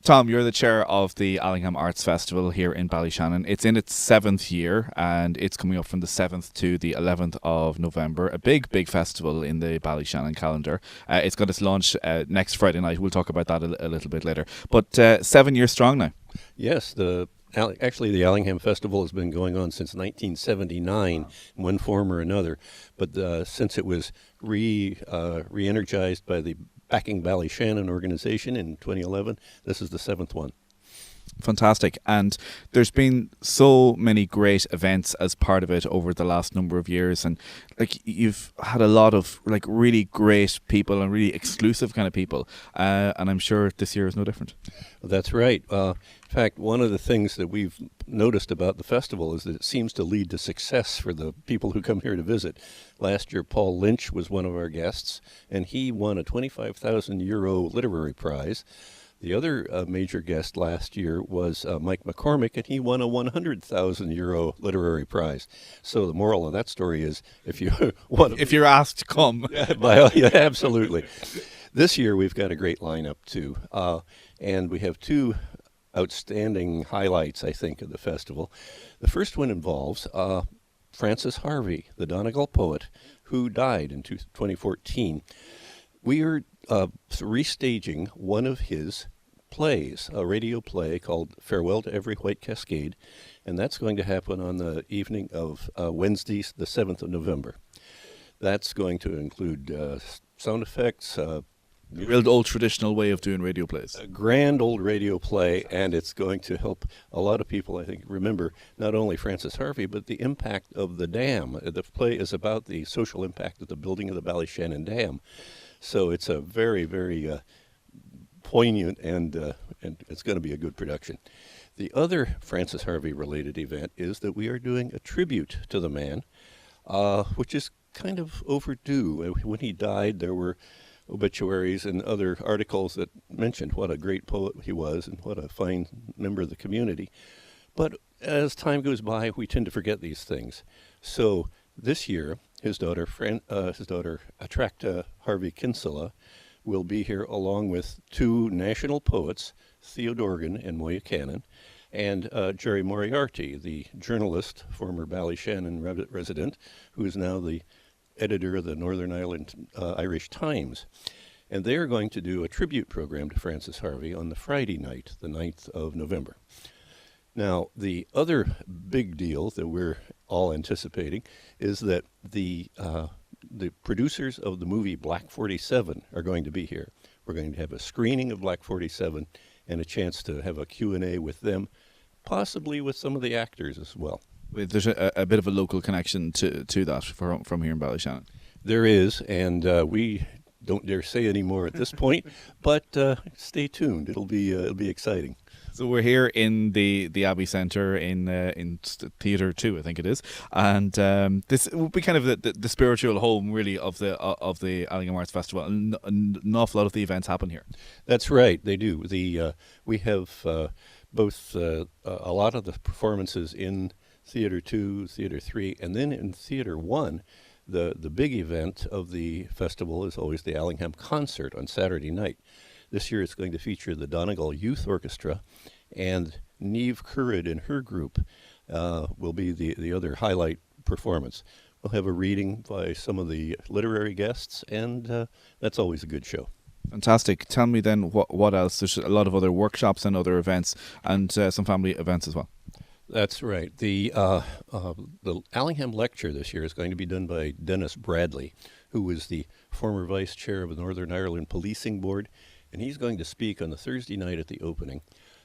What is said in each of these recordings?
Tom, you're the chair of the Allingham Arts Festival here in Ballyshannon. It's in its 7th year and it's coming up from the 7th to the 11th of November. A big, big festival in the Ballyshannon calendar. It's got its launch next Friday night. We'll talk about that a little bit later. But 7 years strong now. Yes, actually the Allingham Festival has been going on since 1979 in one form or another. But since it was re-energized by the Backing Ballyshannon organization in 2011, this is the 7th one. Fantastic. And there's been so many great events as part of it over the last number of years, and like you've had a lot of like really great people and really exclusive kind of people, and I'm sure this year is no different. That's right. In fact, one of the things that we've noticed about the festival is that it seems to lead to success for the people who come here to visit. Last year, Paul Lynch was one of our guests, and he won a €25,000 literary prize. The other major guest last year was Mike McCormick, and he won a €100,000 literary prize. So the moral of that story is, if you want, if you're asked, come. Yeah, absolutely. This year we've got a great lineup too, and we have two outstanding highlights, I think, of the festival. The first one involves Francis Harvey, the Donegal poet, who died in 2014. We are restaging one of his plays, a radio play called Farewell to Every White Cascade, and that's going to happen on the evening of Wednesday, the 7th of November. That's going to include sound effects, real old traditional way of doing radio plays. A grand old radio play, and it's going to help a lot of people, I think, remember not only Francis Harvey, but the impact of the dam. The play is about the social impact of the building of the Ballyshannon Dam. So it's a very, very poignant, and it's going to be a good production. The other Francis Harvey-related event is that we are doing a tribute to the man, which is kind of overdue. When he died, there were obituaries and other articles that mentioned what a great poet he was and what a fine member of the community. But as time goes by, we tend to forget these things. So this year, his daughter Attracta Harvey Kinsella, will be here along with two national poets, Theo Dorgan and Moya Cannon, and Jerry Moriarty, the journalist, former Ballyshannon resident, who is now the editor of the Northern Ireland Irish Times. And they are going to do a tribute program to Francis Harvey on the Friday night, the 9th of November. Now, the other big deal that we're all anticipating is that the producers of the movie Black 47 are going to be here. We're going to have a screening of Black 47 and a chance to have a Q&A with them, possibly with some of the actors as well. There's a bit of a local connection to that from here in Ballyshannon. There is, and we don't dare say any more at this point, but stay tuned. It'll be exciting. So we're here in the Abbey Centre in Theatre 2, I think it is, and this will be kind of the spiritual home, really, of the Allingham Arts Festival. And an awful lot of the events happen here. That's right, they do. We have both a lot of the performances in Theatre 2, Theatre 3, and then in Theatre 1, the big event of the festival is always the Allingham Concert on Saturday night. This year it's going to feature the Donegal Youth Orchestra, and Niamh Currid and her group will be the other highlight performance. We'll have a reading by some of the literary guests, and that's always a good show. Fantastic. Tell me then what else. There's a lot of other workshops and other events, and some family events as well. That's right. The Allingham Lecture this year is going to be done by Dennis Bradley, who was the former vice chair of the Northern Ireland Policing Board, and he's going to speak on the Thursday night at the opening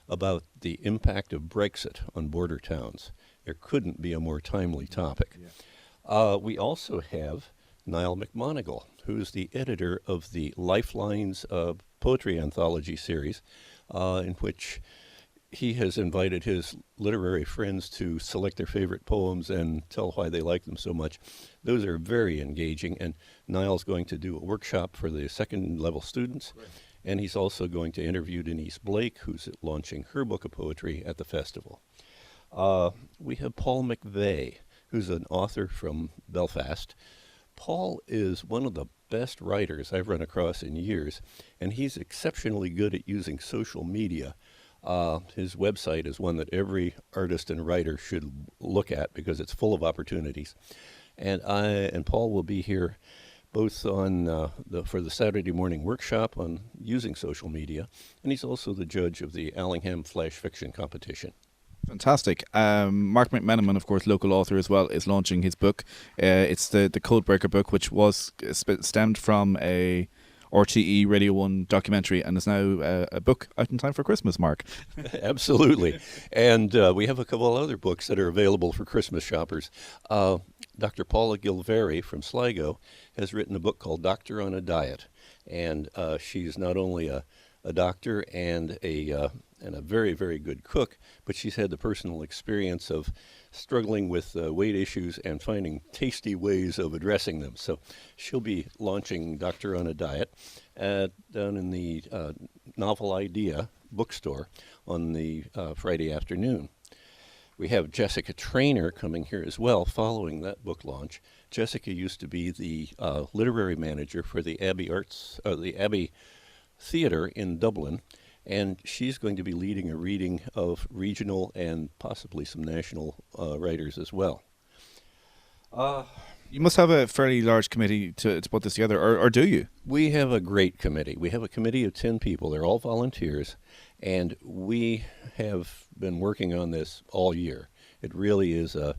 about the impact of Brexit on border towns. There couldn't be a more timely topic. Yeah. We also have Niall McMonigal, who's the editor of the Lifelines poetry anthology series, in which he has invited his literary friends to select their favorite poems and tell why they like them so much. Those are very engaging, and Niall's going to do a workshop for the second-level students. Right. And he's also going to interview Denise Blake, who's launching her book of poetry at the festival. We have Paul McVeigh, who's an author from Belfast. Paul is one of the best writers I've run across in years, and he's exceptionally good at using social media. His website is one that every artist and writer should look at because it's full of opportunities. And I and Paul will be here both on for the Saturday morning workshop on using social media, and he's also the judge of the Allingham Flash Fiction Competition. Fantastic. Mark McMenamin, of course, local author as well, is launching his book. It's the Codebreaker book, which was stemmed from a RTE Radio 1 documentary and is now a book out in time for Christmas, Mark. Absolutely. And we have a couple other books that are available for Christmas shoppers. Dr. Paula Gilveri from Sligo has written a book called Doctor on a Diet. And she's not only a doctor and a very, very good cook, but she's had the personal experience of struggling with weight issues and finding tasty ways of addressing them. So she'll be launching Doctor on a Diet down in the Novel Idea bookstore on the Friday afternoon. We have Jessica Traynor coming here as well following that book launch. Jessica used to be the literary manager for the Abbey Theatre in Dublin, and she's going to be leading a reading of regional and possibly some national writers as well. You must have a fairly large committee to put this together, or do you? We have a great committee. We have a committee of 10 people. They're all volunteers, and we have been working on this all year. It really is a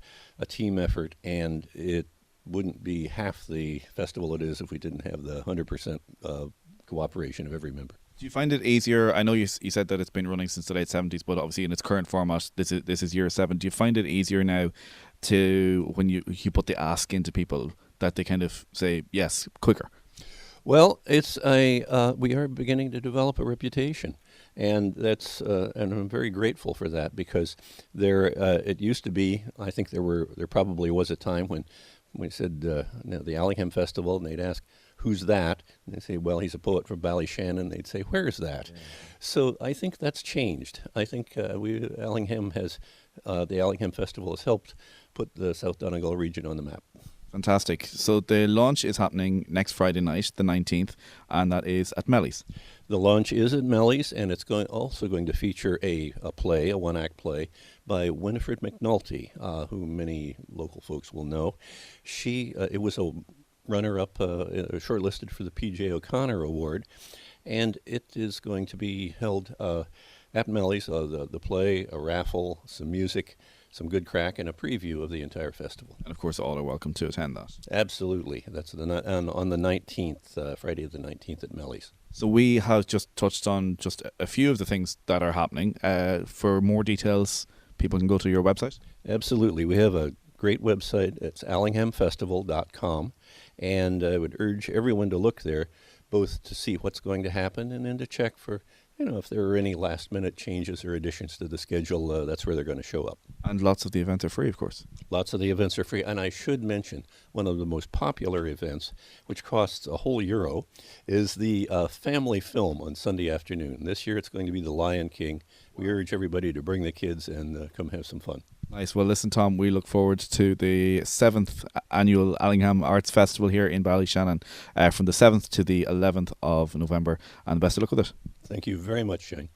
team effort, and it wouldn't be half the festival it is if we didn't have the 100% cooperation of every member. Do you find it easier? I know you said that it's been running since the late 70s, but obviously in its current format, this is year 7. Do you find it easier now to, when you put the ask into people, that they kind of say yes quicker? Well, it's we are beginning to develop a reputation, and that's and I'm very grateful for that, because it used to be, I think there probably was a time when we said the Allingham Festival, and they'd ask, who's that? And they'd say, well, he's a poet from Ballyshannon. They'd say, where's that? Yeah. So I think that's changed. I think the Allingham Festival has helped put the South Donegal region on the map. Fantastic. So the launch is happening next Friday night, the 19th, and that is at Melly's. The launch is at Melly's, and it's also going to feature a play, a one-act play, by Winifred McNulty, who many local folks will know. It was a runner-up, shortlisted for the P.J. O'Connor Award, and it is going to be held at Melly's. The play, a raffle, some music, some good crack, and a preview of the entire festival. And of course, all are welcome to attend that. Absolutely. That's on the 19th, Friday the 19th at Melly's. So we have just touched on just a few of the things that are happening. For more details, people can go to your website? Absolutely. We have a great website. It's allinghamfestival.com, and I would urge everyone to look there, both to see what's going to happen and then to check for, if there are any last-minute changes or additions to the schedule. That's where they're going to show up. And lots of the events are free, of course. Lots of the events are free. And I should mention one of the most popular events, which costs a whole euro, is the family film on Sunday afternoon. This year it's going to be The Lion King. We urge everybody to bring the kids and come have some fun. Nice. Well, listen, Tom, we look forward to the 7th annual Allingham Arts Festival here in Ballyshannon from the 7th to the 11th of November. And best of luck with it. Thank you very much, Shane.